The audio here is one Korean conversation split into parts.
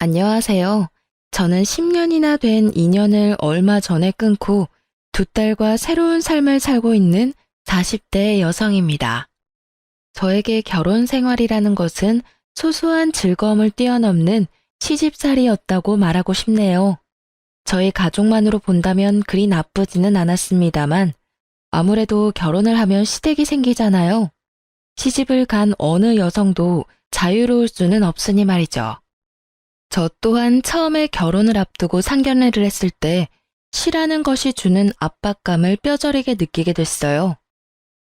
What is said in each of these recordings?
안녕하세요. 저는 10년이나 된 인연을 얼마 전에 끊고 두 딸과 새로운 삶을 살고 있는 40대 여성입니다. 저에게 결혼 생활이라는 것은 소소한 즐거움을 뛰어넘는 시집살이였다고 말하고 싶네요. 저희 가족만으로 본다면 그리 나쁘지는 않았습니다만 아무래도 결혼을 하면 시댁이 생기잖아요. 시집을 간 어느 여성도 자유로울 수는 없으니 말이죠. 저 또한 처음에 결혼을 앞두고 상견례를 했을 때 시라는 것이 주는 압박감을 뼈저리게 느끼게 됐어요.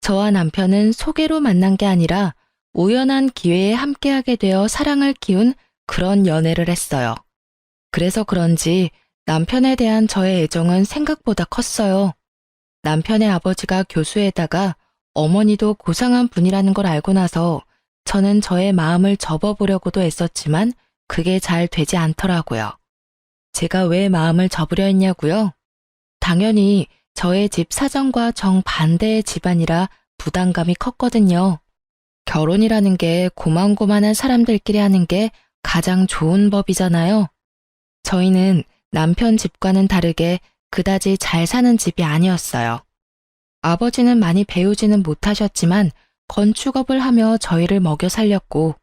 저와 남편은 소개로 만난 게 아니라 우연한 기회에 함께하게 되어 사랑을 키운 그런 연애를 했어요. 그래서 그런지 남편에 대한 저의 애정은 생각보다 컸어요. 남편의 아버지가 교수에다가 어머니도 고상한 분이라는 걸 알고 나서 저는 저의 마음을 접어보려고도 애썼지만 그게 잘 되지 않더라고요. 제가 왜 마음을 접으려 했냐고요? 당연히 저의 집 사정과 정반대의 집안이라 부담감이 컸거든요. 결혼이라는 게 고만고만한 사람들끼리 하는 게 가장 좋은 법이잖아요. 저희는 남편 집과는 다르게 그다지 잘 사는 집이 아니었어요. 아버지는 많이 배우지는 못하셨지만 건축업을 하며 저희를 먹여 살렸고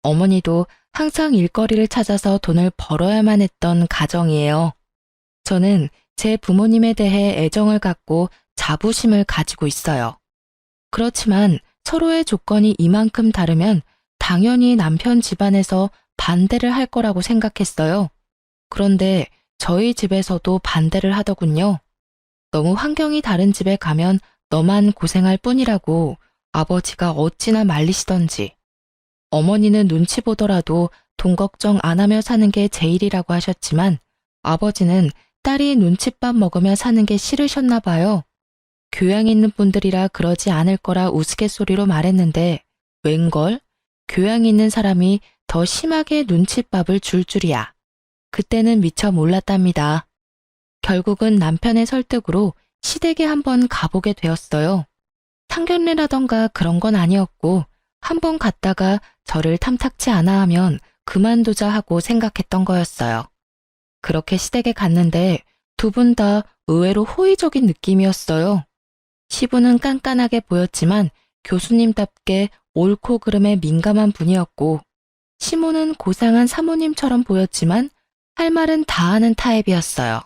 어머니도 항상 일거리를 찾아서 돈을 벌어야만 했던 가정이에요. 저는 제 부모님에 대해 애정을 갖고 자부심을 가지고 있어요. 그렇지만 서로의 조건이 이만큼 다르면 당연히 남편 집안에서 반대를 할 거라고 생각했어요. 그런데 저희 집에서도 반대를 하더군요. 너무 환경이 다른 집에 가면 너만 고생할 뿐이라고 아버지가 어찌나 말리시던지. 어머니는 눈치 보더라도 돈 걱정 안 하며 사는 게 제일이라고 하셨지만 아버지는 딸이 눈칫밥 먹으며 사는 게 싫으셨나 봐요. 교양 있는 분들이라 그러지 않을 거라 우스갯소리로 말했는데 웬걸? 교양 있는 사람이 더 심하게 눈칫밥을 줄 줄이야. 그때는 미처 몰랐답니다. 결국은 남편의 설득으로 시댁에 한번 가보게 되었어요. 상견례라던가 그런 건 아니었고 한번 갔다가 저를 탐탁치 않아 하면 그만두자 하고 생각했던 거였어요. 그렇게 시댁에 갔는데 두 분 다 의외로 호의적인 느낌이었어요. 시부는 깐깐하게 보였지만 교수님답게 옳고 그름에 민감한 분이었고 시모는 고상한 사모님처럼 보였지만 할 말은 다 하는 타입이었어요.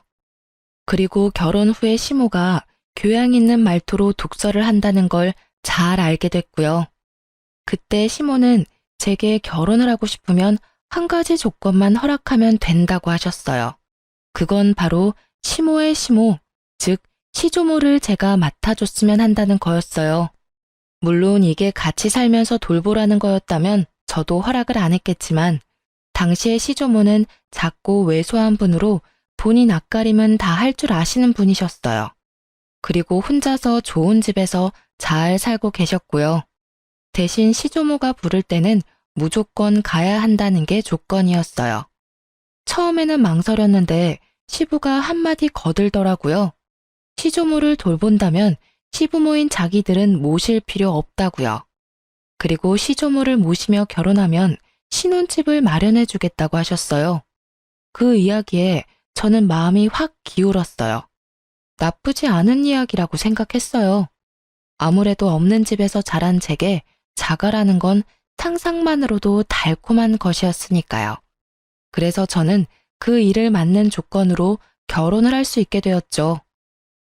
그리고 결혼 후에 시모가 교양 있는 말투로 독서를 한다는 걸 잘 알게 됐고요. 그때 시모는 제게 결혼을 하고 싶으면 한 가지 조건만 허락하면 된다고 하셨어요. 그건 바로 시모의 시모, 즉 시조모를 제가 맡아줬으면 한다는 거였어요. 물론 이게 같이 살면서 돌보라는 거였다면 저도 허락을 안 했겠지만 당시의 시조모는 작고 왜소한 분으로 본인 앞가림은 다 할 줄 아시는 분이셨어요. 그리고 혼자서 좋은 집에서 잘 살고 계셨고요. 대신 시조모가 부를 때는 무조건 가야 한다는 게 조건이었어요. 처음에는 망설였는데 시부가 한마디 거들더라고요. 시조모를 돌본다면 시부모인 자기들은 모실 필요 없다고요. 그리고 시조모를 모시며 결혼하면 신혼집을 마련해 주겠다고 하셨어요. 그 이야기에 저는 마음이 확 기울었어요. 나쁘지 않은 이야기라고 생각했어요. 아무래도 없는 집에서 자란 제게 자가라는 건 상상만으로도 달콤한 것이었으니까요. 그래서 저는 그 일을 맞는 조건으로 결혼을 할 수 있게 되었죠.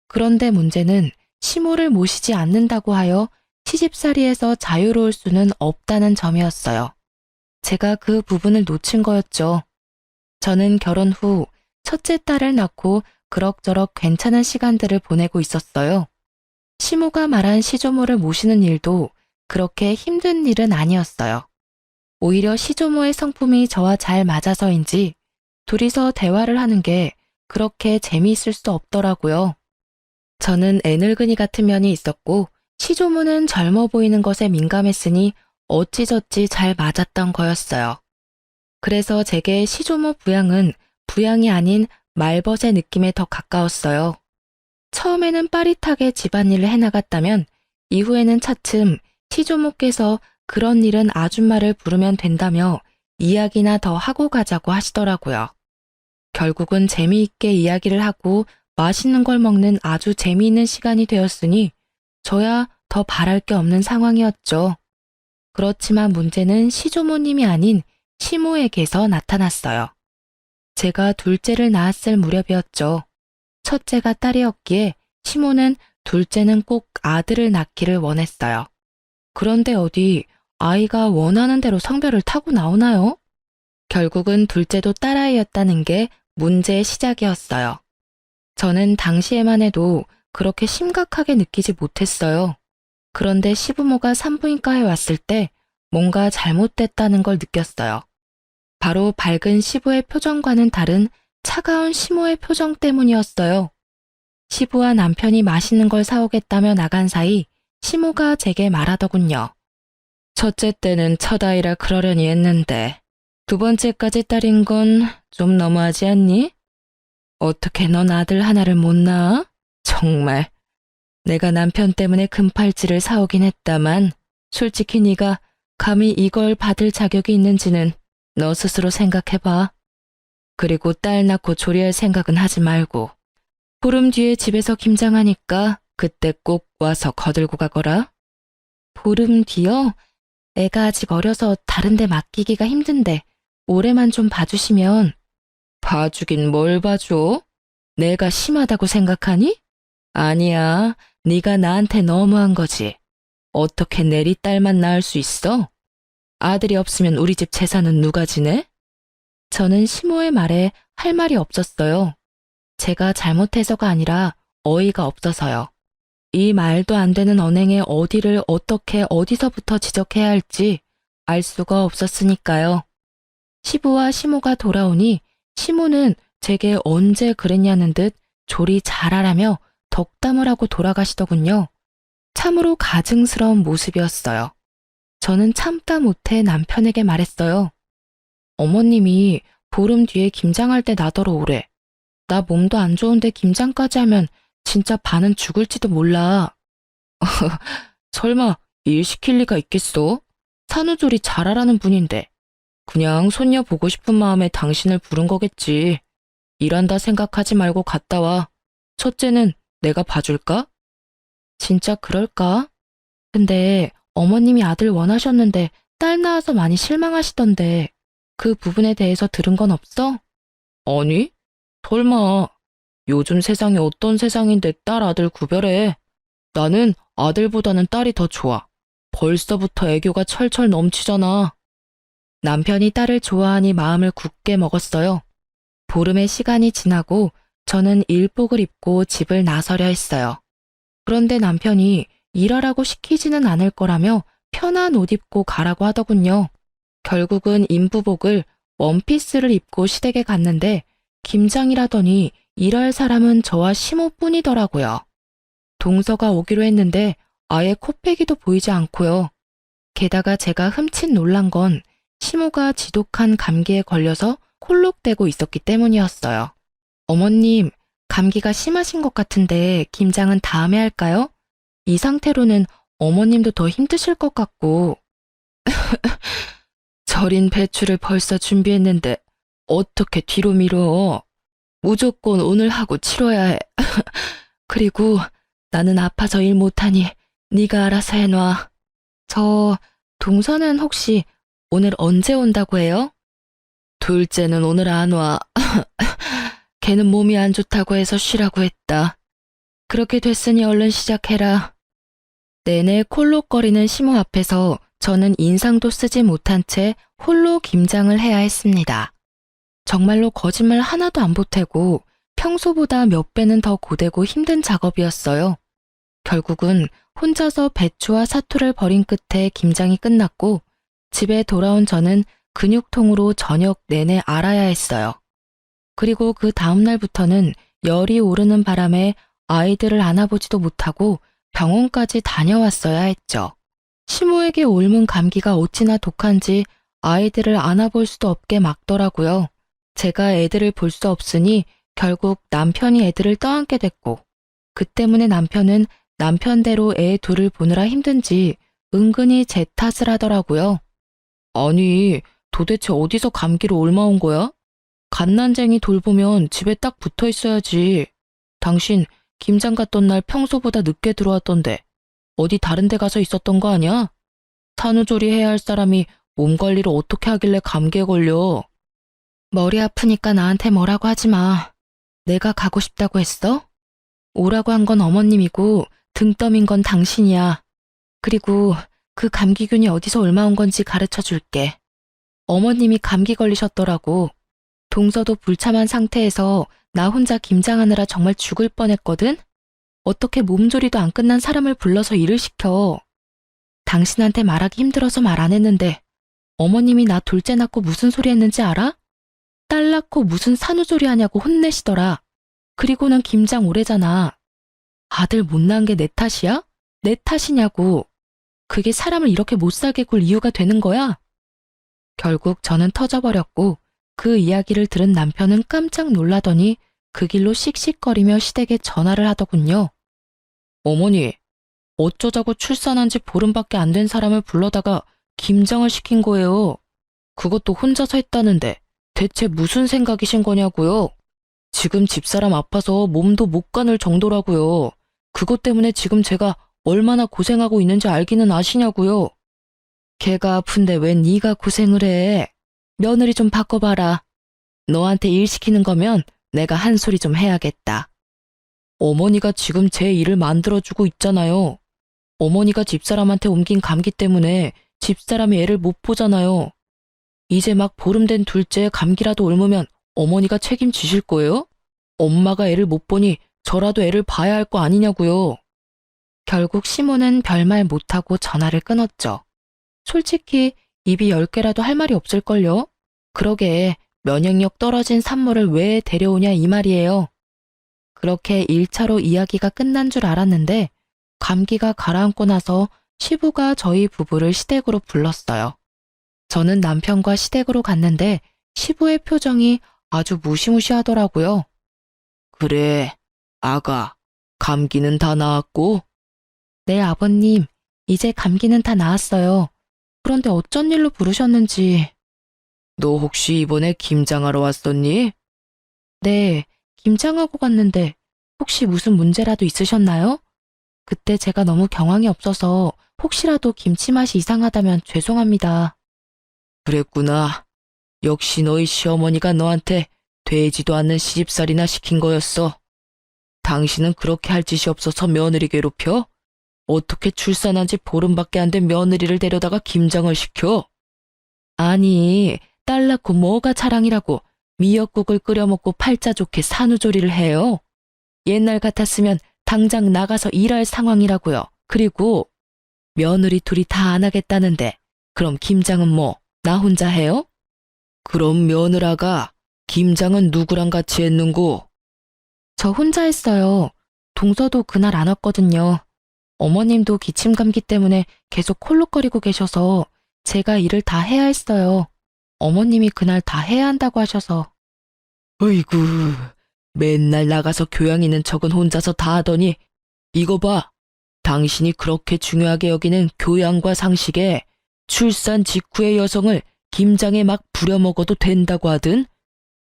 그런데 문제는 시모를 모시지 않는다고 하여 시집살이에서 자유로울 수는 없다는 점이었어요. 제가 그 부분을 놓친 거였죠. 저는 결혼 후 첫째 딸을 낳고 그럭저럭 괜찮은 시간들을 보내고 있었어요. 시모가 말한 시조모를 모시는 일도 그렇게 힘든 일은 아니었어요. 오히려 시조모의 성품이 저와 잘 맞아서인지 둘이서 대화를 하는 게 그렇게 재미있을 수 없더라고요. 저는 애늙은이 같은 면이 있었고 시조모는 젊어 보이는 것에 민감했으니 어찌저찌 잘 맞았던 거였어요. 그래서 제게 시조모 부양은 부양이 아닌 말벗의 느낌에 더 가까웠어요. 처음에는 빠릿하게 집안일을 해나갔다면 이후에는 차츰 시조모께서 그런 일은 아줌마를 부르면 된다며 이야기나 더 하고 가자고 하시더라고요. 결국은 재미있게 이야기를 하고 맛있는 걸 먹는 아주 재미있는 시간이 되었으니 저야 더 바랄 게 없는 상황이었죠. 그렇지만 문제는 시조모님이 아닌 시모에게서 나타났어요. 제가 둘째를 낳았을 무렵이었죠. 첫째가 딸이었기에 시모는 둘째는 꼭 아들을 낳기를 원했어요. 그런데 어디 아이가 원하는 대로 성별을 타고 나오나요? 결국은 둘째도 딸아이였다는 게 문제의 시작이었어요. 저는 당시에만 해도 그렇게 심각하게 느끼지 못했어요. 그런데 시부모가 산부인과에 왔을 때 뭔가 잘못됐다는 걸 느꼈어요. 바로 밝은 시부의 표정과는 다른 차가운 시모의 표정 때문이었어요. 시부와 남편이 맛있는 걸 사오겠다며 나간 사이 시모가 제게 말하더군요. 첫째 때는 첫아이라 그러려니 했는데 두 번째까지 딸인 건 좀 너무하지 않니? 어떻게 넌 아들 하나를 못 낳아? 정말. 내가 남편 때문에 금팔찌를 사오긴 했다만 솔직히 네가 감히 이걸 받을 자격이 있는지는 너 스스로 생각해봐. 그리고 딸 낳고 조리할 생각은 하지 말고 보름 뒤에 집에서 김장하니까 그때 꼭 와서 거들고 가거라. 보름 뒤요? 애가 아직 어려서 다른 데 맡기기가 힘든데 올해만 좀 봐주시면. 봐주긴 뭘 봐줘? 내가 심하다고 생각하니? 아니야, 네가 나한테 너무한 거지. 어떻게 내리 딸만 낳을 수 있어? 아들이 없으면 우리 집 재산은 누가 지내? 저는 시모의 말에 할 말이 없었어요. 제가 잘못해서가 아니라 어이가 없어서요. 이 말도 안 되는 언행에 어디를 어떻게 어디서부터 지적해야 할지 알 수가 없었으니까요. 시부와 시모가 돌아오니 시모는 제게 언제 그랬냐는 듯 조리 잘하라며 덕담을 하고 돌아가시더군요. 참으로 가증스러운 모습이었어요. 저는 참다 못해 남편에게 말했어요. 어머님이 보름 뒤에 김장할 때 나더러 오래. 나 몸도 안 좋은데 김장까지 하면 진짜 반은 죽을지도 몰라. 설마 일 시킬 리가 있겠어? 산후조리 잘하라는 분인데. 그냥 손녀 보고 싶은 마음에 당신을 부른 거겠지. 일한다 생각하지 말고 갔다 와. 첫째는 내가 봐줄까? 진짜 그럴까? 근데 어머님이 아들 원하셨는데 딸 낳아서 많이 실망하시던데 그 부분에 대해서 들은 건 없어? 아니, 설마. 요즘 세상이 어떤 세상인데 딸 아들 구별해. 나는 아들보다는 딸이 더 좋아. 벌써부터 애교가 철철 넘치잖아. 남편이 딸을 좋아하니 마음을 굳게 먹었어요. 보름의 시간이 지나고 저는 일복을 입고 집을 나서려 했어요. 그런데 남편이 일하라고 시키지는 않을 거라며 편한 옷 입고 가라고 하더군요. 결국은 인부복을 원피스를 입고 시댁에 갔는데 김장이라더니 일할 사람은 저와 시모뿐이더라고요. 동서가 오기로 했는데 아예 코빼기도 보이지 않고요. 게다가 제가 흠칫 놀란 건 시모가 지독한 감기에 걸려서 콜록대고 있었기 때문이었어요. 어머님, 감기가 심하신 것 같은데 김장은 다음에 할까요? 이 상태로는 어머님도 더 힘드실 것 같고. 절인 배추를 벌써 준비했는데 어떻게 뒤로 미뤄? 무조건 오늘 하고 치러야 해. 그리고 나는 아파서 일 못하니 네가 알아서 해놔. 저 동서는 혹시 오늘 언제 온다고 해요? 둘째는 오늘 안 와. 걔는 몸이 안 좋다고 해서 쉬라고 했다. 그렇게 됐으니 얼른 시작해라. 내내 콜록거리는 시모 앞에서 저는 인상도 쓰지 못한 채 홀로 김장을 해야 했습니다. 정말로 거짓말 하나도 안 보태고 평소보다 몇 배는 더 고되고 힘든 작업이었어요. 결국은 혼자서 배추와 사투를 벌인 끝에 김장이 끝났고 집에 돌아온 저는 근육통으로 저녁 내내 앓아야 했어요. 그리고 그 다음날부터는 열이 오르는 바람에 아이들을 안아보지도 못하고 병원까지 다녀왔어야 했죠. 시모에게 옮은 감기가 어찌나 독한지 아이들을 안아볼 수도 없게 막더라고요. 제가 애들을 볼 수 없으니 결국 남편이 애들을 떠안게 됐고 그 때문에 남편은 남편대로 애 둘을 보느라 힘든지 은근히 제 탓을 하더라고요. 아니, 도대체 어디서 감기로 옮아온 거야? 갓난쟁이 돌보면 집에 딱 붙어 있어야지. 당신 김장 갔던 날 평소보다 늦게 들어왔던데 어디 다른 데 가서 있었던 거 아니야? 산후조리 해야 할 사람이 몸 관리를 어떻게 하길래 감기에 걸려? 머리 아프니까 나한테 뭐라고 하지 마. 내가 가고 싶다고 했어? 오라고 한 건 어머님이고 등 떠민 건 당신이야. 그리고 그 감기균이 어디서 옮아온 건지 가르쳐 줄게. 어머님이 감기 걸리셨더라고. 동서도 불참한 상태에서 나 혼자 김장하느라 정말 죽을 뻔했거든? 어떻게 몸조리도 안 끝난 사람을 불러서 일을 시켜. 당신한테 말하기 힘들어서 말 안 했는데 어머님이 나 둘째 낳고 무슨 소리 했는지 알아? 딸 낳고 무슨 산후조리 하냐고 혼내시더라. 그리고는 김장 오래잖아. 아들 못 낳은 게 내 탓이야? 내 탓이냐고. 그게 사람을 이렇게 못 살게 굴 이유가 되는 거야? 결국 저는 터져버렸고 그 이야기를 들은 남편은 깜짝 놀라더니 그 길로 씩씩거리며 시댁에 전화를 하더군요. 어머니, 어쩌자고 출산한 지 보름밖에 안 된 사람을 불러다가 김장을 시킨 거예요. 그것도 혼자서 했다는데 대체 무슨 생각이신 거냐고요? 지금 집사람 아파서 몸도 못 가눌 정도라고요. 그것 때문에 지금 제가 얼마나 고생하고 있는지 알기는 아시냐고요. 걔가 아픈데 왜 네가 고생을 해? 며느리 좀 바꿔봐라. 너한테 일 시키는 거면 내가 한 소리 좀 해야겠다. 어머니가 지금 제 일을 만들어주고 있잖아요. 어머니가 집사람한테 옮긴 감기 때문에 집사람이 애를 못 보잖아요. 이제 막 보름 된 둘째 감기라도 옮으면 어머니가 책임지실 거예요? 엄마가 애를 못 보니 저라도 애를 봐야 할 거 아니냐고요. 결국 시모는 별말 못하고 전화를 끊었죠. 솔직히 입이 10개라도 할 말이 없을걸요? 그러게 면역력 떨어진 산모를 왜 데려오냐 이 말이에요. 그렇게 1차로 이야기가 끝난 줄 알았는데 감기가 가라앉고 나서 시부가 저희 부부를 시댁으로 불렀어요. 저는 남편과 시댁으로 갔는데 시부의 표정이 아주 무시무시하더라고요. 그래, 아가, 감기는 다 나았고? 네, 아버님, 이제 감기는 다 나았어요. 그런데 어쩐 일로 부르셨는지. 너 혹시 이번에 김장하러 왔었니? 네, 김장하고 갔는데 혹시 무슨 문제라도 있으셨나요? 그때 제가 너무 경황이 없어서 혹시라도 김치 맛이 이상하다면 죄송합니다. 그랬구나. 역시 너희 시어머니가 너한테 되지도 않는 시집살이나 시킨 거였어. 당신은 그렇게 할 짓이 없어서 며느리 괴롭혀? 어떻게 출산한 지 보름밖에 안 된 며느리를 데려다가 김장을 시켜? 아니, 딸 낳고 뭐가 자랑이라고 미역국을 끓여 먹고 팔자 좋게 산후조리를 해요. 옛날 같았으면 당장 나가서 일할 상황이라고요. 그리고 며느리 둘이 다 안 하겠다는데 그럼 김장은 뭐 나 혼자 해요? 그럼 며느라가 김장은 누구랑 같이 했는고? 저 혼자 했어요. 동서도 그날 안 왔거든요. 어머님도 기침 감기 때문에 계속 콜록거리고 계셔서 제가 일을 다 해야 했어요. 어머님이 그날 다 해야 한다고 하셔서. 어이구, 맨날 나가서 교양 있는 척은 혼자서 다 하더니 이거 봐. 당신이 그렇게 중요하게 여기는 교양과 상식에 출산 직후의 여성을 김장에 막 부려먹어도 된다고 하든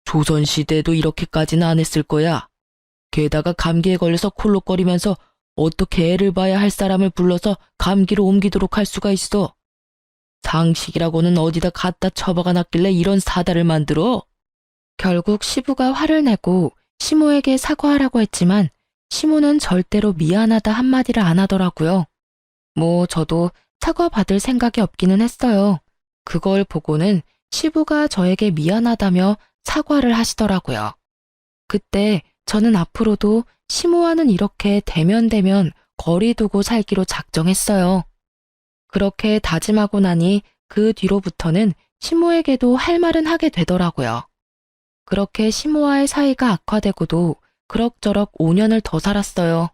조선시대에도 이렇게까지는 안 했을 거야. 게다가 감기에 걸려서 콜록거리면서 어떻게 애를 봐야 할 사람을 불러서 감기로 옮기도록 할 수가 있어. 상식이라고는 어디다 갖다 처박아 놨길래 이런 사달을 만들어? 결국 시부가 화를 내고 시모에게 사과하라고 했지만 시모는 절대로 미안하다 한마디를 안 하더라고요. 뭐 저도 사과받을 생각이 없기는 했어요. 그걸 보고는 시부가 저에게 미안하다며 사과를 하시더라고요. 그때 저는 앞으로도 시모와는 이렇게 대면대면 거리 두고 살기로 작정했어요. 그렇게 다짐하고 나니 그 뒤로부터는 시모에게도 할 말은 하게 되더라고요. 그렇게 시모와의 사이가 악화되고도 그럭저럭 5년을 더 살았어요.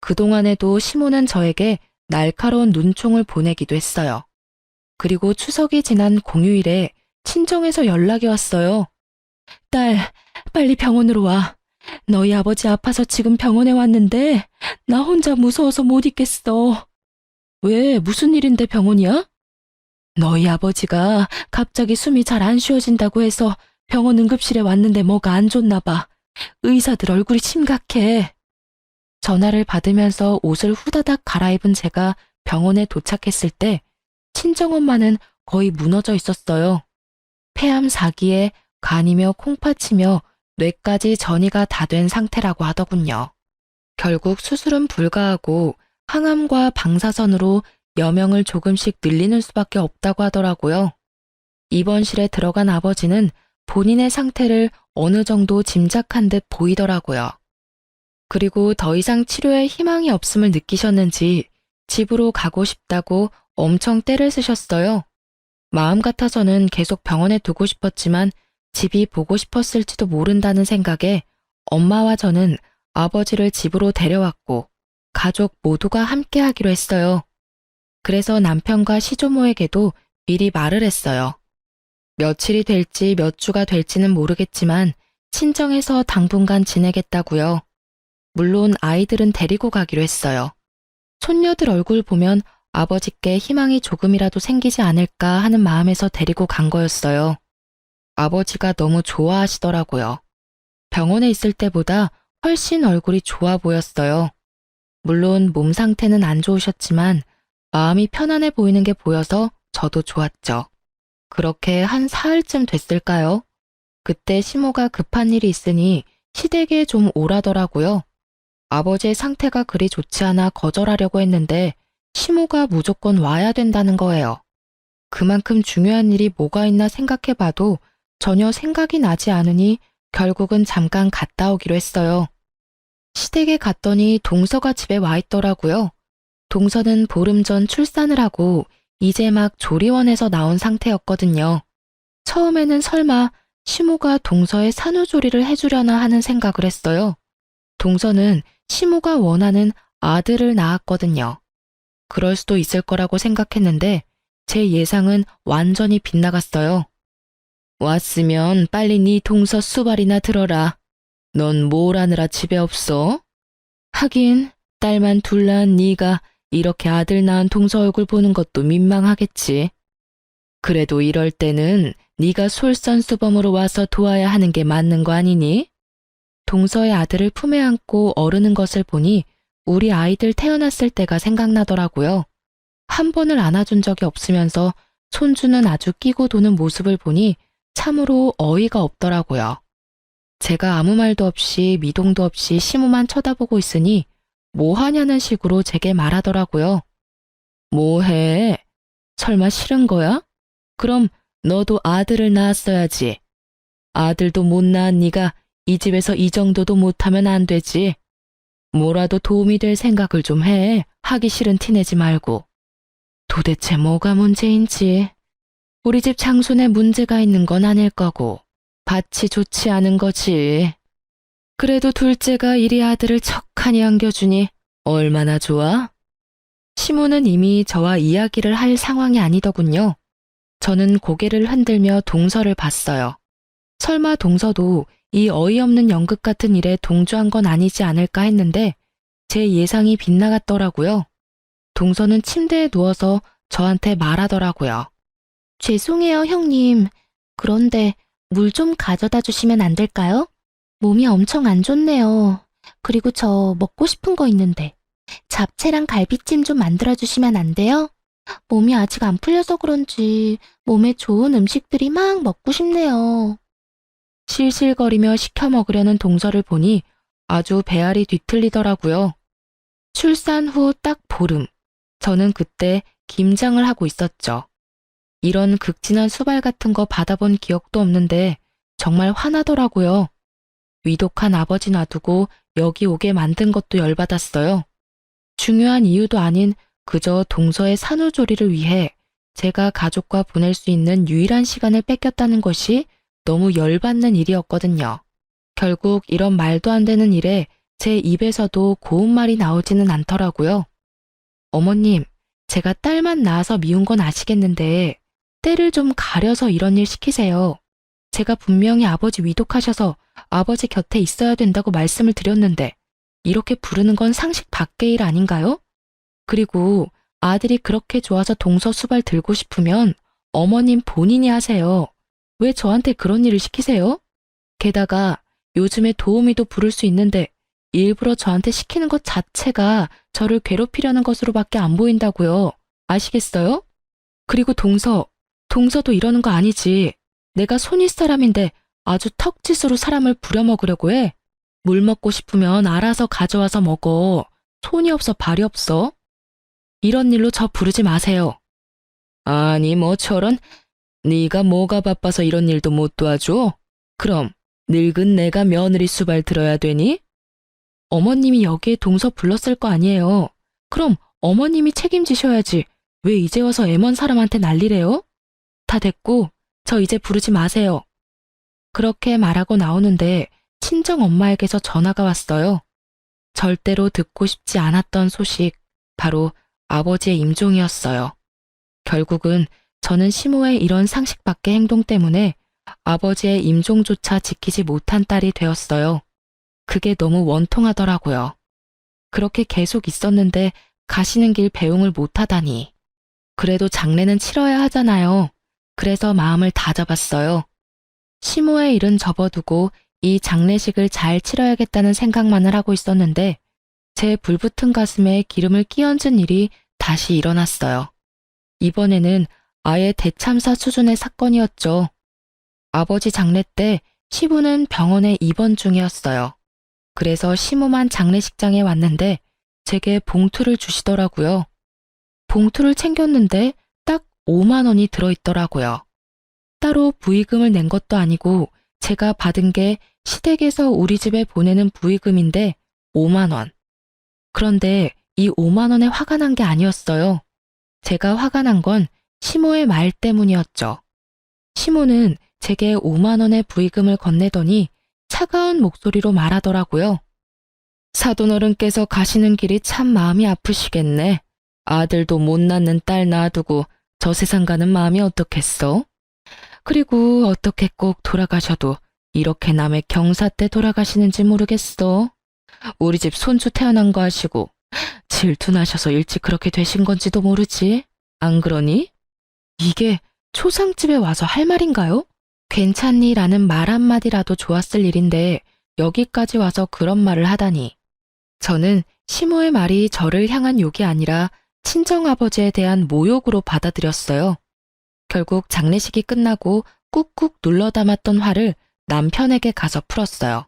그동안에도 시모는 저에게 날카로운 눈총을 보내기도 했어요. 그리고 추석이 지난 공휴일에 친정에서 연락이 왔어요. 딸, 빨리 병원으로 와. 너희 아버지 아파서 지금 병원에 왔는데 나 혼자 무서워서 못 있겠어. 왜, 무슨 일인데 병원이야? 너희 아버지가 갑자기 숨이 잘 안 쉬어진다고 해서 병원 응급실에 왔는데 뭐가 안 좋나 봐. 의사들 얼굴이 심각해. 전화를 받으면서 옷을 후다닥 갈아입은 제가 병원에 도착했을 때 친정엄마는 거의 무너져 있었어요. 폐암 4기에 간이며 콩팥이며 뇌까지 전이가 다 된 상태라고 하더군요. 결국 수술은 불가하고 항암과 방사선으로 여명을 조금씩 늘리는 수밖에 없다고 하더라고요. 입원실에 들어간 아버지는 본인의 상태를 어느 정도 짐작한 듯 보이더라고요. 그리고 더 이상 치료에 희망이 없음을 느끼셨는지 집으로 가고 싶다고 엄청 떼를 쓰셨어요. 마음 같아서는 계속 병원에 두고 싶었지만 집이 보고 싶었을지도 모른다는 생각에 엄마와 저는 아버지를 집으로 데려왔고 가족 모두가 함께 하기로 했어요. 그래서 남편과 시조모에게도 미리 말을 했어요. 며칠이 될지 몇 주가 될지는 모르겠지만 친정에서 당분간 지내겠다고요. 물론 아이들은 데리고 가기로 했어요. 손녀들 얼굴 보면 아버지께 희망이 조금이라도 생기지 않을까 하는 마음에서 데리고 간 거였어요. 아버지가 너무 좋아하시더라고요. 병원에 있을 때보다 훨씬 얼굴이 좋아 보였어요. 물론 몸 상태는 안 좋으셨지만 마음이 편안해 보이는 게 보여서 저도 좋았죠. 그렇게 한 사흘쯤 됐을까요? 그때 시모가 급한 일이 있으니 시댁에 좀 오라더라고요. 아버지의 상태가 그리 좋지 않아 거절하려고 했는데 시모가 무조건 와야 된다는 거예요. 그만큼 중요한 일이 뭐가 있나 생각해봐도 전혀 생각이 나지 않으니 결국은 잠깐 갔다 오기로 했어요. 시댁에 갔더니 동서가 집에 와 있더라고요. 동서는 보름 전 출산을 하고 이제 막 조리원에서 나온 상태였거든요. 처음에는 설마 시모가 동서의 산후조리를 해주려나 하는 생각을 했어요. 동서는 시모가 원하는 아들을 낳았거든요. 그럴 수도 있을 거라고 생각했는데 제 예상은 완전히 빗나갔어요. 왔으면 빨리 네 동서 수발이나 들어라. 넌 뭘 하느라 집에 없어? 하긴 딸만 둘 낳은 네가 이렇게 아들 낳은 동서 얼굴 보는 것도 민망하겠지. 그래도 이럴 때는 네가 솔선수범으로 와서 도와야 하는 게 맞는 거 아니니? 동서의 아들을 품에 안고 어르는 것을 보니 우리 아이들 태어났을 때가 생각나더라고요. 한 번을 안아준 적이 없으면서 손주는 아주 끼고 도는 모습을 보니 참으로 어이가 없더라고요. 제가 아무 말도 없이 미동도 없이 시모만 쳐다보고 있으니 뭐 하냐는 식으로 제게 말하더라고요. 뭐해? 설마 싫은 거야? 그럼 너도 아들을 낳았어야지. 아들도 못 낳은 네가 이 집에서 이 정도도 못하면 안 되지. 뭐라도 도움이 될 생각을 좀 해. 하기 싫은 티 내지 말고. 도대체 뭐가 문제인지. 우리 집 장손에 문제가 있는 건 아닐 거고 밭이 좋지 않은 거지. 그래도 둘째가 이리 아들을 척하니 안겨주니 얼마나 좋아? 시모는 이미 저와 이야기를 할 상황이 아니더군요. 저는 고개를 흔들며 동서를 봤어요. 설마 동서도 이 어이없는 연극 같은 일에 동조한 건 아니지 않을까 했는데 제 예상이 빗나갔더라고요. 동서는 침대에 누워서 저한테 말하더라고요. 죄송해요, 형님. 그런데 물 좀 가져다 주시면 안 될까요? 몸이 엄청 안 좋네요. 그리고 저 먹고 싶은 거 있는데 잡채랑 갈비찜 좀 만들어 주시면 안 돼요? 몸이 아직 안 풀려서 그런지 몸에 좋은 음식들이 막 먹고 싶네요. 실실거리며 시켜 먹으려는 동서를 보니 아주 배알이 뒤틀리더라고요. 출산 후 딱 보름, 저는 그때 김장을 하고 있었죠. 이런 극진한 수발 같은 거 받아본 기억도 없는데 정말 화나더라고요. 위독한 아버지 놔두고 여기 오게 만든 것도 열받았어요. 중요한 이유도 아닌 그저 동서의 산후조리를 위해 제가 가족과 보낼 수 있는 유일한 시간을 뺏겼다는 것이 너무 열받는 일이었거든요. 결국 이런 말도 안 되는 일에 제 입에서도 고운 말이 나오지는 않더라고요. 어머님, 제가 딸만 낳아서 미운 건 아시겠는데 때를 좀 가려서 이런 일 시키세요. 제가 분명히 아버지 위독하셔서 아버지 곁에 있어야 된다고 말씀을 드렸는데 이렇게 부르는 건 상식 밖의 일 아닌가요? 그리고 아들이 그렇게 좋아서 동서 수발 들고 싶으면 어머님 본인이 하세요. 왜 저한테 그런 일을 시키세요? 게다가 요즘에 도우미도 부를 수 있는데 일부러 저한테 시키는 것 자체가 저를 괴롭히려는 것으로밖에 안 보인다고요. 아시겠어요? 그리고 동서도 이러는 거 아니지. 내가 손윗 사람인데 아주 턱짓으로 사람을 부려먹으려고 해. 물 먹고 싶으면 알아서 가져와서 먹어. 손이 없어 발이 없어. 이런 일로 저 부르지 마세요. 아니 뭐 저런, 네가 뭐가 바빠서 이런 일도 못 도와줘? 그럼 늙은 내가 며느리 수발 들어야 되니? 어머님이 여기에 동서 불렀을 거 아니에요. 그럼 어머님이 책임지셔야지. 왜 이제 와서 애먼 사람한테 난리래요? 다 됐고 저 이제 부르지 마세요. 그렇게 말하고 나오는데 친정 엄마에게서 전화가 왔어요. 절대로 듣고 싶지 않았던 소식, 바로 아버지의 임종이었어요. 결국은 저는 시모의 이런 상식 밖의 행동 때문에 아버지의 임종조차 지키지 못한 딸이 되었어요. 그게 너무 원통하더라고요. 그렇게 계속 있었는데 가시는 길 배웅을 못하다니. 그래도 장례는 치러야 하잖아요. 그래서 마음을 다잡았어요. 시모의 일은 접어두고 이 장례식을 잘 치러야겠다는 생각만을 하고 있었는데 제 불붙은 가슴에 기름을 끼얹은 일이 다시 일어났어요. 이번에는 아예 대참사 수준의 사건이었죠. 아버지 장례 때 시부는 병원에 입원 중이었어요. 그래서 시모만 장례식장에 왔는데 제게 봉투를 주시더라고요. 봉투를 챙겼는데 딱 5만 원이 들어있더라고요. 따로 부의금을 낸 것도 아니고 제가 받은 게 시댁에서 우리 집에 보내는 부의금인데 5만 원. 그런데 이 5만 원에 화가 난 게 아니었어요. 제가 화가 난 건 시모의 말 때문이었죠. 시모는 제게 5만 원의 부의금을 건네더니 차가운 목소리로 말하더라고요. 사돈어른께서 가시는 길이 참 마음이 아프시겠네. 아들도 못 낳는 딸 낳아두고 저 세상 가는 마음이 어떻겠어? 그리고 어떻게 꼭 돌아가셔도 이렇게 남의 경사 때 돌아가시는지 모르겠어. 우리 집 손주 태어난 거 아시고 질투나셔서 일찍 그렇게 되신 건지도 모르지. 안 그러니? 이게 초상집에 와서 할 말인가요? 괜찮니? 라는 말 한마디라도 좋았을 일인데 여기까지 와서 그런 말을 하다니. 저는 시모의 말이 저를 향한 욕이 아니라 친정아버지에 대한 모욕으로 받아들였어요. 결국 장례식이 끝나고 꾹꾹 눌러 담았던 화를 남편에게 가서 풀었어요.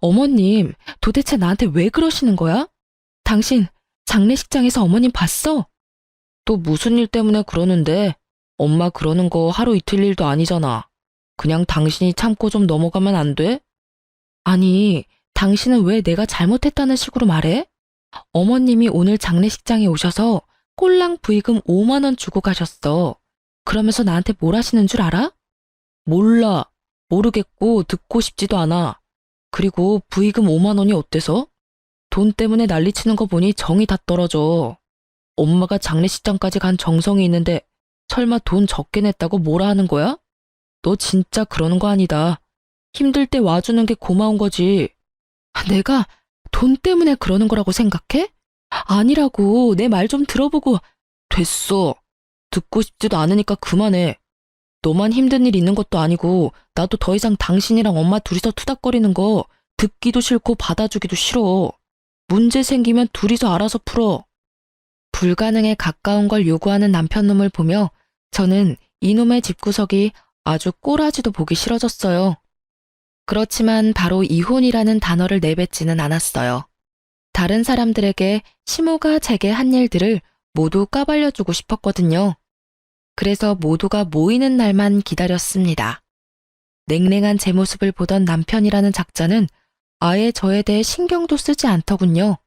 어머님, 도대체 나한테 왜 그러시는 거야? 당신 장례식장에서 어머님 봤어? 또 무슨 일 때문에 그러는데? 엄마 그러는 거 하루 이틀 일도 아니잖아. 그냥 당신이 참고 좀 넘어가면 안 돼? 아니, 당신은 왜 내가 잘못했다는 식으로 말해? 어머님이 오늘 장례식장에 오셔서 꼴랑 부의금 5만 원 주고 가셨어. 그러면서 나한테 뭘 하시는 줄 알아? 몰라. 모르겠고 듣고 싶지도 않아. 그리고 부의금 5만 원이 어때서? 돈 때문에 난리치는 거 보니 정이 다 떨어져. 엄마가 장례식장까지 간 정성이 있는데 설마 돈 적게 냈다고 뭐라 하는 거야? 너 진짜 그러는 거 아니다. 힘들 때 와주는 게 고마운 거지. 내가 돈 때문에 그러는 거라고 생각해? 아니라고. 내 말 좀 들어보고. 됐어. 듣고 싶지도 않으니까 그만해. 너만 힘든 일 있는 것도 아니고 나도 더 이상 당신이랑 엄마 둘이서 투닥거리는 거 듣기도 싫고 받아주기도 싫어. 문제 생기면 둘이서 알아서 풀어. 불가능에 가까운 걸 요구하는 남편놈을 보며 저는 이놈의 집구석이 아주 꼬라지도 보기 싫어졌어요. 그렇지만 바로 이혼이라는 단어를 내뱉지는 않았어요. 다른 사람들에게 시모가 제게 한 일들을 모두 까발려주고 싶었거든요. 그래서 모두가 모이는 날만 기다렸습니다. 냉랭한 제 모습을 보던 남편이라는 작자는 아예 저에 대해 신경도 쓰지 않더군요.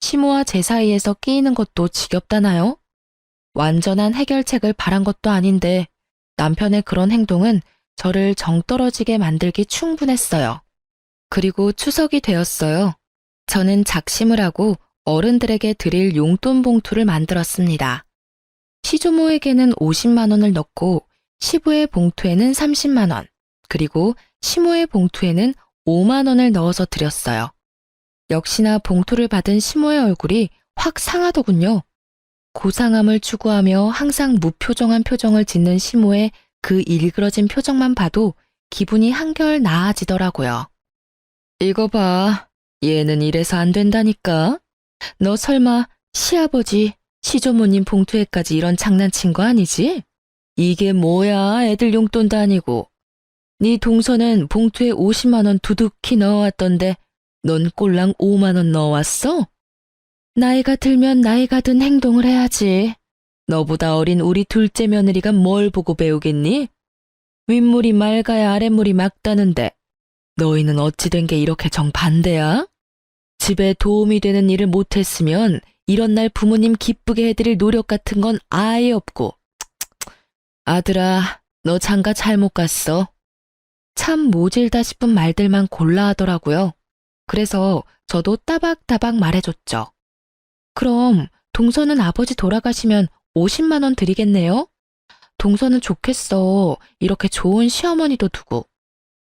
시모와 제 사이에서 끼이는 것도 지겹다나요? 완전한 해결책을 바란 것도 아닌데 남편의 그런 행동은 저를 정떨어지게 만들기 충분했어요. 그리고 추석이 되었어요. 저는 작심을 하고 어른들에게 드릴 용돈 봉투를 만들었습니다. 시조모에게는 50만 원을 넣고 시부의 봉투에는 30만 원, 그리고 시모의 봉투에는 5만 원을 넣어서 드렸어요. 역시나 봉투를 받은 시모의 얼굴이 확 상하더군요. 고상함을 추구하며 항상 무표정한 표정을 짓는 시모의 그 일그러진 표정만 봐도 기분이 한결 나아지더라고요. 이거 봐. 얘는 이래서 안 된다니까. 너 설마 시아버지, 시조모님 봉투에까지 이런 장난친 거 아니지? 이게 뭐야, 애들 용돈도 아니고. 네 동서는 봉투에 50만 원 두둑히 넣어왔던데 넌 꼴랑 5만 원 넣어왔어? 나이가 들면 나이가 든 행동을 해야지. 너보다 어린 우리 둘째 며느리가 뭘 보고 배우겠니? 윗물이 맑아야 아랫물이 맑다는데 너희는 어찌 된 게 이렇게 정반대야? 집에 도움이 되는 일을 못했으면 이런 날 부모님 기쁘게 해드릴 노력 같은 건 아예 없고. 아들아, 너 장가 잘못 갔어. 참 모질다 싶은 말들만 골라 하더라고요. 그래서 저도 따박따박 말해줬죠. 그럼 동서는 아버지 돌아가시면 50만 원 드리겠네요? 동서는 좋겠어. 이렇게 좋은 시어머니도 두고.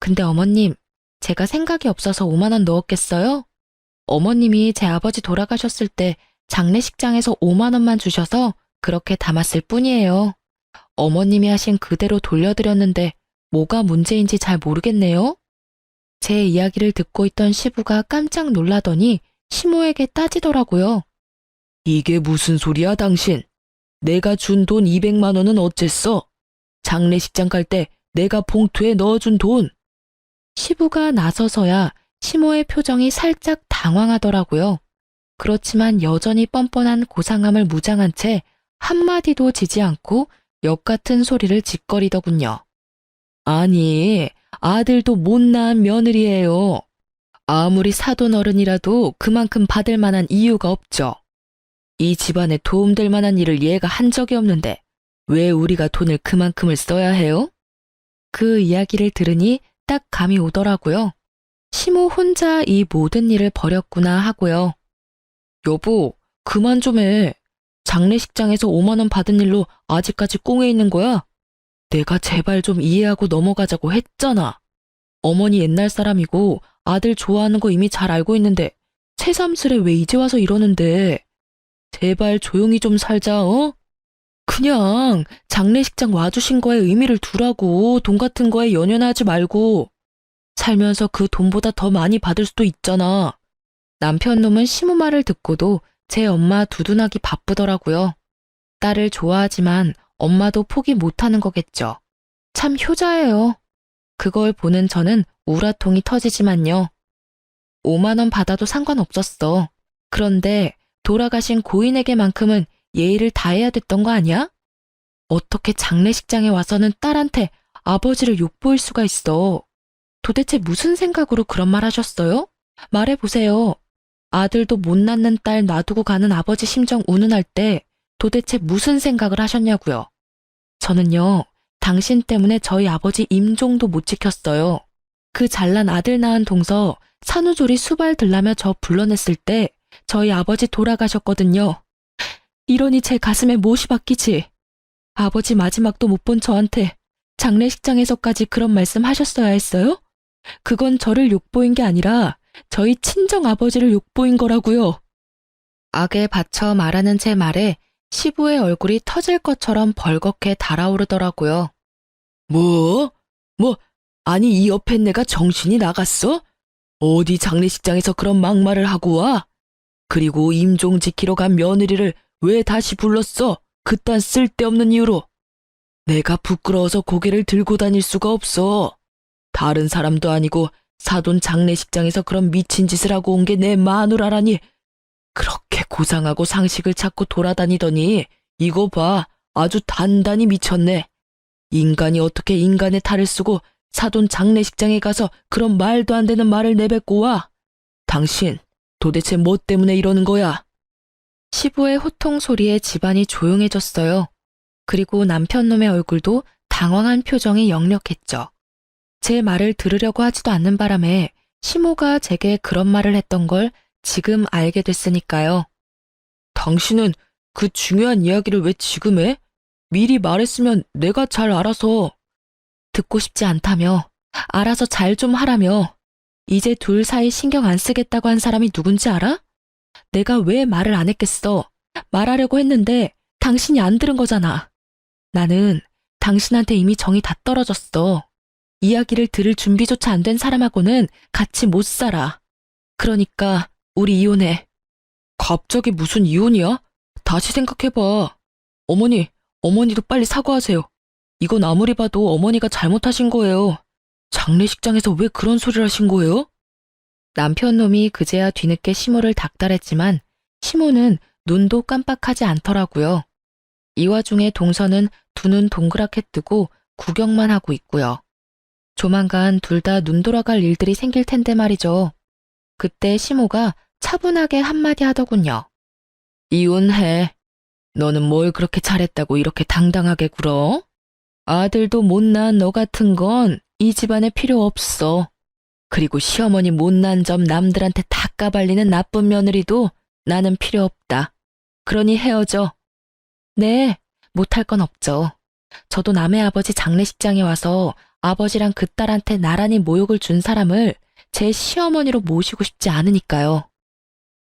근데 어머님, 제가 생각이 없어서 5만 원 넣었겠어요? 어머님이 제 아버지 돌아가셨을 때 장례식장에서 5만 원만 주셔서 그렇게 담았을 뿐이에요. 어머님이 하신 그대로 돌려드렸는데 뭐가 문제인지 잘 모르겠네요. 제 이야기를 듣고 있던 시부가 깜짝 놀라더니 시모에게 따지더라고요. 이게 무슨 소리야, 당신? 내가 준 돈 200만 원은 어쨌어? 장례식장 갈 때 내가 봉투에 넣어준 돈. 시부가 나서서야 시모의 표정이 살짝 당황하더라고요. 그렇지만 여전히 뻔뻔한 고상함을 무장한 채 한마디도 지지 않고 역같은 소리를 짓거리더군요. 아니, 아들도 못난 며느리예요. 아무리 사돈 어른이라도 그만큼 받을 만한 이유가 없죠. 이 집안에 도움될 만한 일을 얘가 한 적이 없는데 왜 우리가 돈을 그만큼을 써야 해요? 그 이야기를 들으니 딱 감이 오더라고요. 시모 혼자 이 모든 일을 벌였구나 하고요. 여보, 그만 좀 해. 장례식장에서 5만 원 받은 일로 아직까지 꽁에 있는 거야? 내가 제발 좀 이해하고 넘어가자고 했잖아. 어머니 옛날 사람이고 아들 좋아하는 거 이미 잘 알고 있는데 새삼스레 왜 이제 와서 이러는데. 제발 조용히 좀 살자, 어? 그냥 장례식장 와주신 거에 의미를 두라고. 돈 같은 거에 연연하지 말고. 살면서 그 돈보다 더 많이 받을 수도 있잖아. 남편 놈은 시모 말을 듣고도 제 엄마 두둔하기 바쁘더라고요. 딸을 좋아하지만 엄마도 포기 못하는 거겠죠. 참 효자예요. 그걸 보는 저는 우라통이 터지지만요. 5만 원 받아도 상관없었어. 그런데 돌아가신 고인에게만큼은 예의를 다해야 됐던 거 아니야? 어떻게 장례식장에 와서는 딸한테 아버지를 욕보일 수가 있어. 도대체 무슨 생각으로 그런 말 하셨어요? 말해보세요. 아들도 못 낳는 딸 놔두고 가는 아버지 심정 운운할 때 도대체 무슨 생각을 하셨냐고요. 저는요, 당신 때문에 저희 아버지 임종도 못 지켰어요. 그 잘난 아들 낳은 동서 산후조리 수발 들라며 저 불러냈을 때 저희 아버지 돌아가셨거든요. 이러니 제 가슴에 못이 박히지. 아버지 마지막도 못 본 저한테 장례식장에서까지 그런 말씀 하셨어야 했어요? 그건 저를 욕보인 게 아니라 저희 친정 아버지를 욕보인 거라고요. 악에 받쳐 말하는 제 말에 시부의 얼굴이 터질 것처럼 벌겋게 달아오르더라고요. 뭐? 아니 이 옆에 내가 정신이 나갔어? 어디 장례식장에서 그런 막말을 하고 와? 그리고 임종 지키러 간 며느리를 왜 다시 불렀어? 그딴 쓸데없는 이유로. 내가 부끄러워서 고개를 들고 다닐 수가 없어. 다른 사람도 아니고 사돈 장례식장에서 그런 미친 짓을 하고 온 게 내 마누라라니. 그렇게 고상하고 상식을 찾고 돌아다니더니 이거 봐, 아주 단단히 미쳤네. 인간이 어떻게 인간의 탈을 쓰고 사돈 장례식장에 가서 그런 말도 안 되는 말을 내뱉고 와. 당신 도대체 뭐 때문에 이러는 거야? 시부의 호통 소리에 집안이 조용해졌어요. 그리고 남편놈의 얼굴도 당황한 표정이 역력했죠. 제 말을 들으려고 하지도 않는 바람에 시모가 제게 그런 말을 했던 걸 지금 알게 됐으니까요. 당신은 그 중요한 이야기를 왜 지금 해? 미리 말했으면 내가 잘 알아서. 듣고 싶지 않다며, 알아서 잘 좀 하라며. 이제 둘 사이 신경 안 쓰겠다고 한 사람이 누군지 알아? 내가 왜 말을 안 했겠어? 말하려고 했는데 당신이 안 들은 거잖아. 나는 당신한테 이미 정이 다 떨어졌어. 이야기를 들을 준비조차 안 된 사람하고는 같이 못 살아. 그러니까 우리 이혼해. 갑자기 무슨 이혼이야? 다시 생각해봐. 어머니도 빨리 사과하세요. 이건 아무리 봐도 어머니가 잘못하신 거예요. 장례식장에서 왜 그런 소리를 하신 거예요? 남편 놈이 그제야 뒤늦게 시모를 닥달했지만 시모는 눈도 깜빡하지 않더라고요. 이 와중에 동서는 두 눈 동그랗게 뜨고 구경만 하고 있고요. 조만간 둘 다 눈 돌아갈 일들이 생길 텐데 말이죠. 그때 시모가 차분하게 한마디 하더군요. 이혼해. 너는 뭘 그렇게 잘했다고 이렇게 당당하게 굴어? 아들도 못난 너 같은 건 이 집안에 필요 없어. 그리고 시어머니 못난 점 남들한테 다 까발리는 나쁜 며느리도 나는 필요 없다. 그러니 헤어져. 네, 못할 건 없죠. 저도 남의 아버지 장례식장에 와서 아버지랑 그 딸한테 나란히 모욕을 준 사람을 제 시어머니로 모시고 싶지 않으니까요.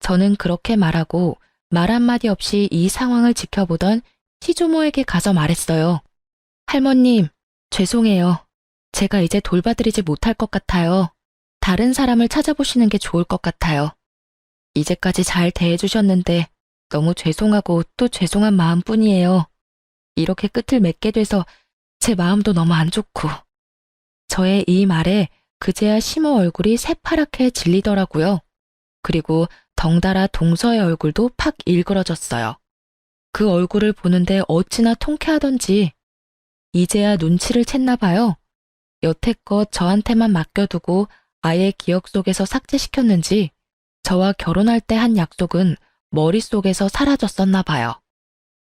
저는 그렇게 말하고 말 한마디 없이 이 상황을 지켜보던 시조모에게 가서 말했어요. 할머님, 죄송해요. 제가 이제 돌봐드리지 못할 것 같아요. 다른 사람을 찾아보시는 게 좋을 것 같아요. 이제까지 잘 대해주셨는데 너무 죄송하고 또 죄송한 마음뿐이에요. 이렇게 끝을 맺게 돼서 제 마음도 너무 안 좋고. 저의 이 말에 그제야 시모 얼굴이 새파랗게 질리더라고요. 그리고 덩달아 동서의 얼굴도 팍 일그러졌어요. 그 얼굴을 보는데 어찌나 통쾌하던지 이제야 눈치를 챘나 봐요. 여태껏 저한테만 맡겨두고 아예 기억 속에서 삭제시켰는지 저와 결혼할 때 한 약속은 머릿속에서 사라졌었나 봐요.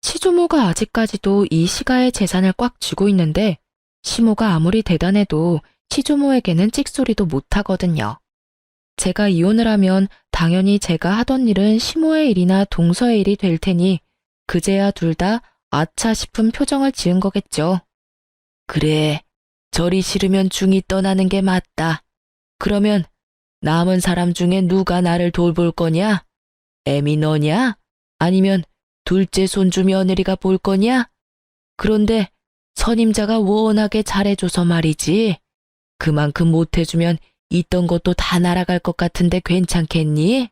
시조모가 아직까지도 이 시가의 재산을 꽉 쥐고 있는데 시모가 아무리 대단해도 시조모에게는 찍소리도 못하거든요. 제가 이혼을 하면 당연히 제가 하던 일은 시모의 일이나 동서의 일이 될 테니 그제야 둘 다 아차 싶은 표정을 지은 거겠죠. 그래, 절이 싫으면 중이 떠나는 게 맞다. 그러면 남은 사람 중에 누가 나를 돌볼 거냐? 애미 너냐? 아니면 둘째 손주 며느리가 볼 거냐? 그런데 선임자가 워낙에 잘해줘서 말이지. 그만큼 못해주면 있던 것도 다 날아갈 것 같은데 괜찮겠니?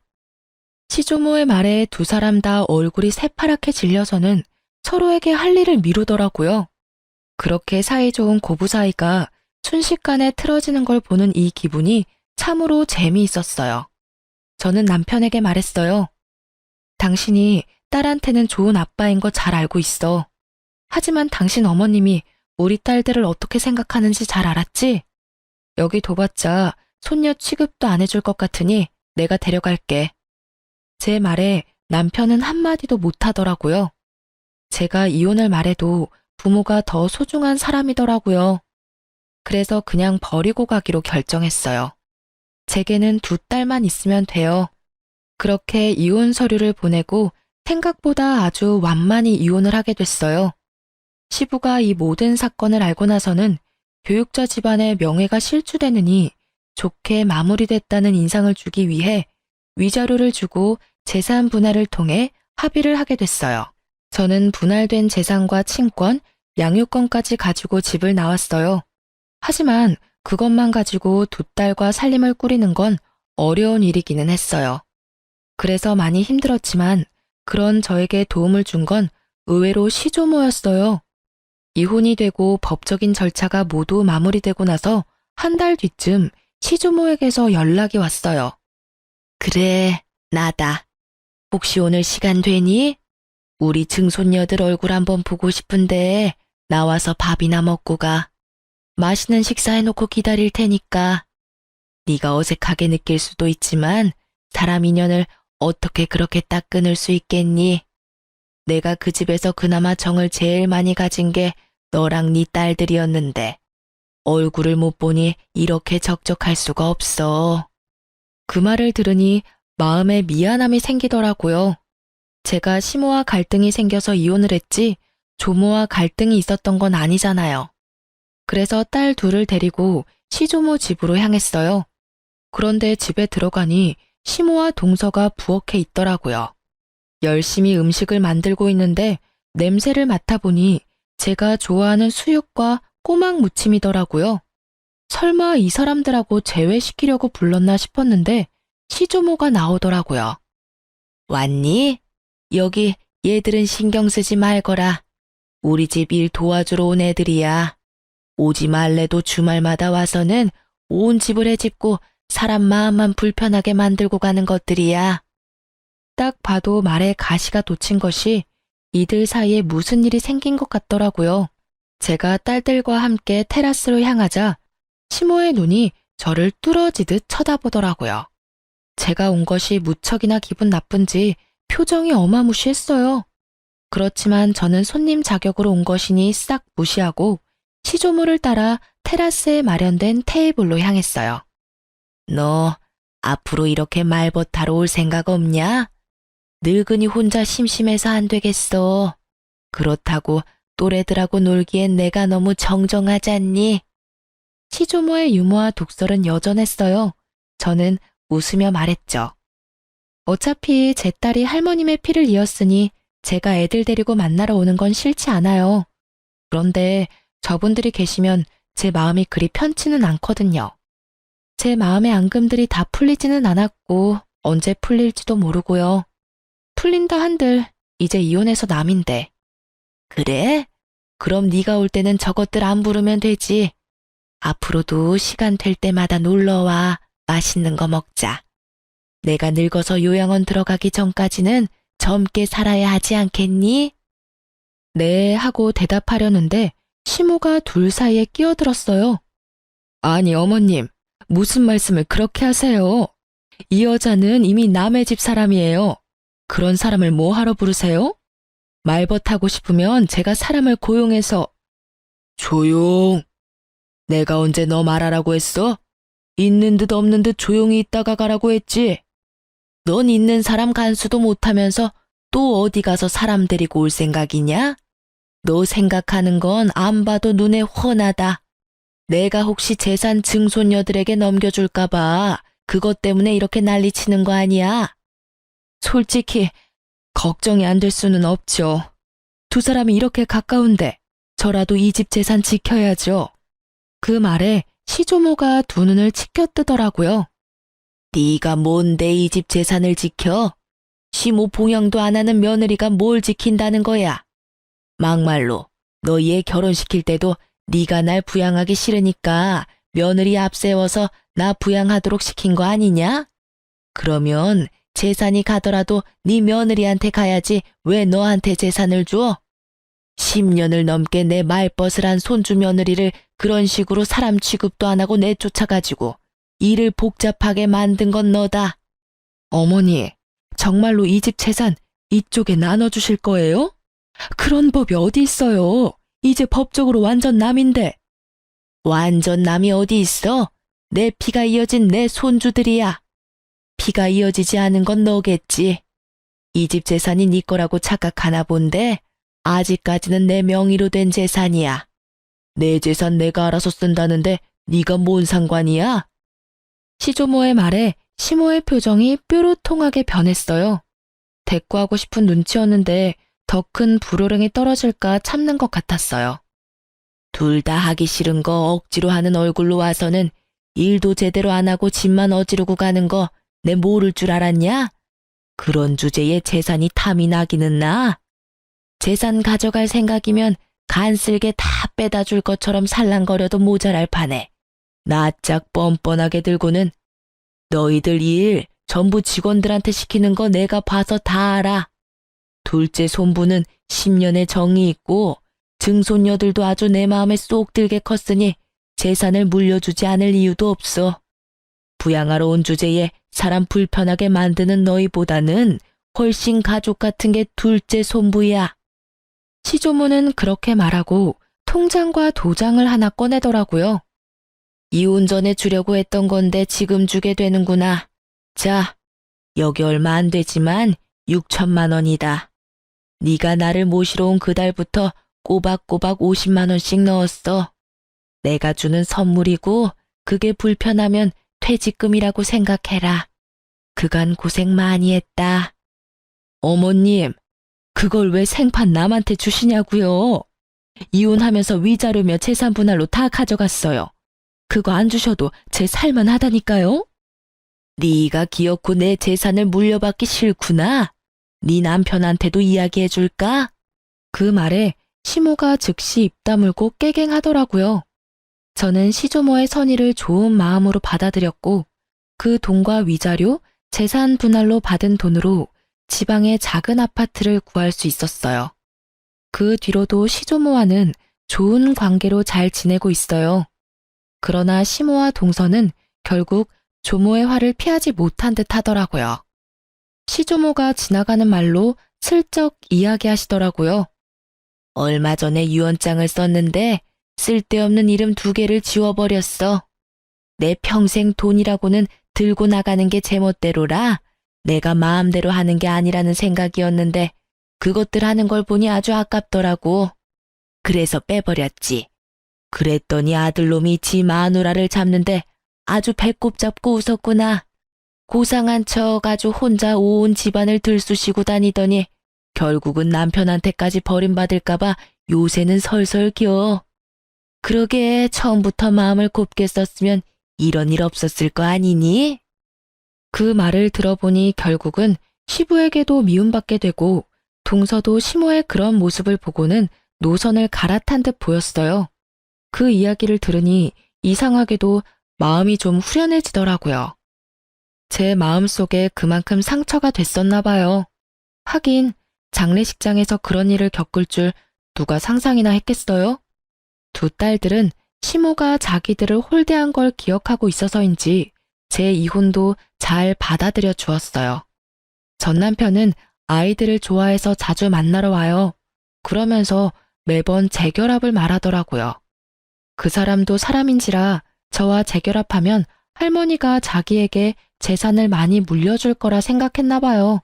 시조모의 말에 두 사람 다 얼굴이 새파랗게 질려서는 서로에게 할 일을 미루더라고요. 그렇게 사이좋은 고부 사이가 순식간에 틀어지는 걸 보는 이 기분이 참으로 재미있었어요. 저는 남편에게 말했어요. 당신이 딸한테는 좋은 아빠인 거 잘 알고 있어. 하지만 당신 어머님이 우리 딸들을 어떻게 생각하는지 잘 알았지? 여기 둬봤자 손녀 취급도 안 해줄 것 같으니 내가 데려갈게. 제 말에 남편은 한마디도 못하더라고요. 제가 이혼을 말해도 부모가 더 소중한 사람이더라고요. 그래서 그냥 버리고 가기로 결정했어요. 제게는 두 딸만 있으면 돼요. 그렇게 이혼 서류를 보내고 생각보다 아주 완만히 이혼을 하게 됐어요. 시부가 이 모든 사건을 알고 나서는 교육자 집안의 명예가 실추되느니 좋게 마무리됐다는 인상을 주기 위해 위자료를 주고 재산 분할을 통해 합의를 하게 됐어요. 저는 분할된 재산과 친권, 양육권까지 가지고 집을 나왔어요. 하지만 그것만 가지고 두 딸과 살림을 꾸리는 건 어려운 일이기는 했어요. 그래서 많이 힘들었지만 그런 저에게 도움을 준 건 의외로 시조모였어요. 이혼이 되고 법적인 절차가 모두 마무리되고 나서 한 달 뒤쯤 시조모에게서 연락이 왔어요. 그래, 나다. 혹시 오늘 시간 되니? 우리 증손녀들 얼굴 한번 보고 싶은데 나와서 밥이나 먹고 가. 맛있는 식사해놓고 기다릴 테니까. 네가 어색하게 느낄 수도 있지만 사람 인연을 어떻게 그렇게 딱 끊을 수 있겠니? 내가 그 집에서 그나마 정을 제일 많이 가진 게 너랑 네 딸들이었는데 얼굴을 못 보니 이렇게 적적할 수가 없어. 그 말을 들으니 마음에 미안함이 생기더라고요. 제가 시모와 갈등이 생겨서 이혼을 했지 조모와 갈등이 있었던 건 아니잖아요. 그래서 딸 둘을 데리고 시조모 집으로 향했어요. 그런데 집에 들어가니 시모와 동서가 부엌에 있더라고요. 열심히 음식을 만들고 있는데 냄새를 맡아보니 제가 좋아하는 수육과 꼬막 무침이더라고요. 설마 이 사람들하고 제외시키려고 불렀나 싶었는데 시조모가 나오더라고요. 왔니? 여기 얘들은 신경 쓰지 말거라. 우리 집 일 도와주러 온 애들이야. 오지 말래도 주말마다 와서는 온 집을 헤집고 사람 마음만 불편하게 만들고 가는 것들이야. 딱 봐도 말에 가시가 돋친 것이 이들 사이에 무슨 일이 생긴 것 같더라고요. 제가 딸들과 함께 테라스로 향하자 시모의 눈이 저를 뚫어지듯 쳐다보더라고요. 제가 온 것이 무척이나 기분 나쁜지 표정이 어마무시했어요. 그렇지만 저는 손님 자격으로 온 것이니 싹 무시하고 시조모를 따라 테라스에 마련된 테이블로 향했어요. 너 앞으로 이렇게 말벗하러 올 생각 없냐? 늙은이 혼자 심심해서 안 되겠어. 그렇다고 또래들하고 놀기엔 내가 너무 정정하지 않니? 시조모의 유머와 독설은 여전했어요. 저는 웃으며 말했죠. 어차피 제 딸이 할머님의 피를 이었으니 제가 애들 데리고 만나러 오는 건 싫지 않아요. 그런데 저분들이 계시면 제 마음이 그리 편치는 않거든요. 제 마음의 앙금들이 다 풀리지는 않았고 언제 풀릴지도 모르고요. 풀린다 한들 이제 이혼해서 남인데. 그래? 그럼 네가 올 때는 저것들 안 부르면 되지. 앞으로도 시간 될 때마다 놀러와. 맛있는 거 먹자. 내가 늙어서 요양원 들어가기 전까지는 젊게 살아야 하지 않겠니? 네 하고 대답하려는데 시모가 둘 사이에 끼어들었어요. 아니 어머님, 무슨 말씀을 그렇게 하세요? 이 여자는 이미 남의 집 사람이에요. 그런 사람을 뭐 하러 부르세요? 말벗하고 싶으면 제가 사람을 고용해서. 조용. 내가 언제 너 말하라고 했어? 있는 듯 없는 듯 조용히 있다가 가라고 했지. 넌 있는 사람 간수도 못하면서 또 어디 가서 사람 데리고 올 생각이냐? 너 생각하는 건 안 봐도 눈에 훤하다. 내가 혹시 재산 증손녀들에게 넘겨줄까봐 그것 때문에 이렇게 난리치는 거 아니야? 솔직히 걱정이 안 될 수는 없죠. 두 사람이 이렇게 가까운데 저라도 이 집 재산 지켜야죠. 그 말에 시조모가 두 눈을 치켜뜨더라고요. 네가 뭔데 이 집 재산을 지켜? 시모 봉양도 안 하는 며느리가 뭘 지킨다는 거야? 막말로 너 얘 결혼시킬 때도 네가 날 부양하기 싫으니까 며느리 앞세워서 나 부양하도록 시킨 거 아니냐? 그러면 재산이 가더라도 네 며느리한테 가야지 왜 너한테 재산을 줘? 10년을 넘게 내 말벗을 한 손주 며느리를 그런 식으로 사람 취급도 안 하고 내쫓아가지고 일을 복잡하게 만든 건 너다. 어머니, 정말로 이 집 재산 이쪽에 나눠주실 거예요? 그런 법이 어디 있어요? 이제 법적으로 완전 남인데. 완전 남이 어디 있어? 내 피가 이어진 내 손주들이야. 피가 이어지지 않은 건 너겠지. 이 집 재산이 네 거라고 착각하나 본데 아직까지는 내 명의로 된 재산이야. 내 재산 내가 알아서 쓴다는데 네가 뭔 상관이야? 시조모의 말에 시모의 표정이 뾰루통하게 변했어요. 대꾸하고 싶은 눈치였는데 더 큰 불호령이 떨어질까 참는 것 같았어요. 둘 다 하기 싫은 거 억지로 하는 얼굴로 와서는 일도 제대로 안 하고 집만 어지르고 가는 거 내 모를 줄 알았냐? 그런 주제에 재산이 탐이 나기는 나. 재산 가져갈 생각이면 간쓸게 다 빼다 줄 것처럼 살랑거려도 모자랄 판에 낯짝 뻔뻔하게 들고는 너희들 일 전부 직원들한테 시키는 거 내가 봐서 다 알아. 둘째 손부는 10년의 정이 있고 증손녀들도 아주 내 마음에 쏙 들게 컸으니 재산을 물려주지 않을 이유도 없어. 부양하러 온 주제에 사람 불편하게 만드는 너희보다는 훨씬 가족 같은 게 둘째 손부야. 시조모는 그렇게 말하고 통장과 도장을 하나 꺼내더라고요. 이혼 전에 주려고 했던 건데 지금 주게 되는구나. 자, 여기 얼마 안 되지만 6천만 원이다. 네가 나를 모시러 온 그달부터 꼬박꼬박 50만 원씩 넣었어. 내가 주는 선물이고 그게 불편하면 퇴직금이라고 생각해라. 그간 고생 많이 했다. 어머님, 그걸 왜 생판 남한테 주시냐고요? 이혼하면서 위자료며 재산 분할로 다 가져갔어요. 그거 안 주셔도 제 살만하다니까요? 네가 기어코 내 재산을 물려받기 싫구나. 네 남편한테도 이야기해줄까? 그 말에 시모가 즉시 입 다물고 깨갱하더라고요. 저는 시조모의 선의를 좋은 마음으로 받아들였고 그 돈과 위자료, 재산 분할로 받은 돈으로 지방의 작은 아파트를 구할 수 있었어요. 그 뒤로도 시조모와는 좋은 관계로 잘 지내고 있어요. 그러나 시모와 동서는 결국 조모의 화를 피하지 못한 듯 하더라고요. 시조모가 지나가는 말로 슬쩍 이야기하시더라고요. 얼마 전에 유언장을 썼는데 쓸데없는 이름 2개를 지워버렸어. 내 평생 돈이라고는 들고 나가는 게 제멋대로라. 내가 마음대로 하는 게 아니라는 생각이었는데 그것들 하는 걸 보니 아주 아깝더라고. 그래서 빼버렸지. 그랬더니 아들놈이 지 마누라를 잡는데 아주 배꼽 잡고 웃었구나. 고상한 척 아주 혼자 온 집안을 들쑤시고 다니더니 결국은 남편한테까지 버림받을까봐 요새는 설설 겨. 그러게 처음부터 마음을 곱게 썼으면 이런 일 없었을 거 아니니? 그 말을 들어보니 결국은 시부에게도 미움받게 되고 동서도 시모의 그런 모습을 보고는 노선을 갈아탄 듯 보였어요. 그 이야기를 들으니 이상하게도 마음이 좀 후련해지더라고요. 제 마음속에 그만큼 상처가 됐었나 봐요. 하긴 장례식장에서 그런 일을 겪을 줄 누가 상상이나 했겠어요? 2 딸들은 시모가 자기들을 홀대한 걸 기억하고 있어서인지 제 이혼도 잘 받아들여 주었어요. 전 남편은 아이들을 좋아해서 자주 만나러 와요. 그러면서 매번 재결합을 말하더라고요. 그 사람도 사람인지라 저와 재결합하면 할머니가 자기에게 재산을 많이 물려줄 거라 생각했나 봐요.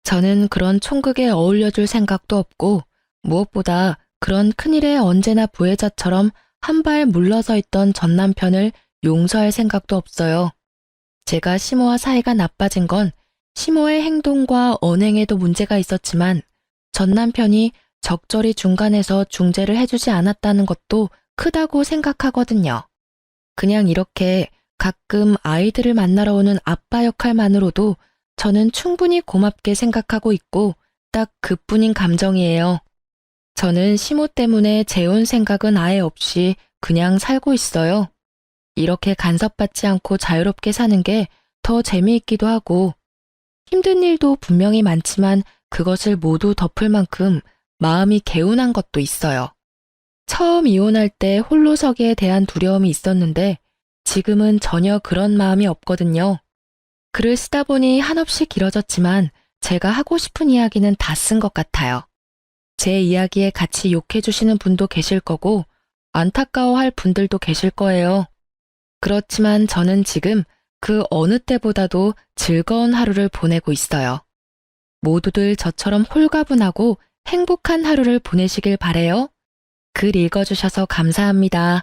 저는 그런 총극에 어울려줄 생각도 없고 무엇보다 그런 큰일에 언제나 부혜자처럼 한 발 물러서 있던 전 남편을 용서할 생각도 없어요. 제가 시모와 사이가 나빠진 건 시모의 행동과 언행에도 문제가 있었지만 전 남편이 적절히 중간에서 중재를 해주지 않았다는 것도 크다고 생각하거든요. 그냥 이렇게 가끔 아이들을 만나러 오는 아빠 역할만으로도 저는 충분히 고맙게 생각하고 있고 딱 그뿐인 감정이에요. 저는 시모 때문에 재혼 생각은 아예 없이 그냥 살고 있어요. 이렇게 간섭받지 않고 자유롭게 사는 게 더 재미있기도 하고 힘든 일도 분명히 많지만 그것을 모두 덮을 만큼 마음이 개운한 것도 있어요. 처음 이혼할 때 홀로서기에 대한 두려움이 있었는데 지금은 전혀 그런 마음이 없거든요. 글을 쓰다 보니 한없이 길어졌지만 제가 하고 싶은 이야기는 다 쓴 것 같아요. 제 이야기에 같이 욕해주시는 분도 계실 거고 안타까워할 분들도 계실 거예요. 그렇지만 저는 지금 그 어느 때보다도 즐거운 하루를 보내고 있어요. 모두들 저처럼 홀가분하고 행복한 하루를 보내시길 바래요. 글 읽어주셔서 감사합니다.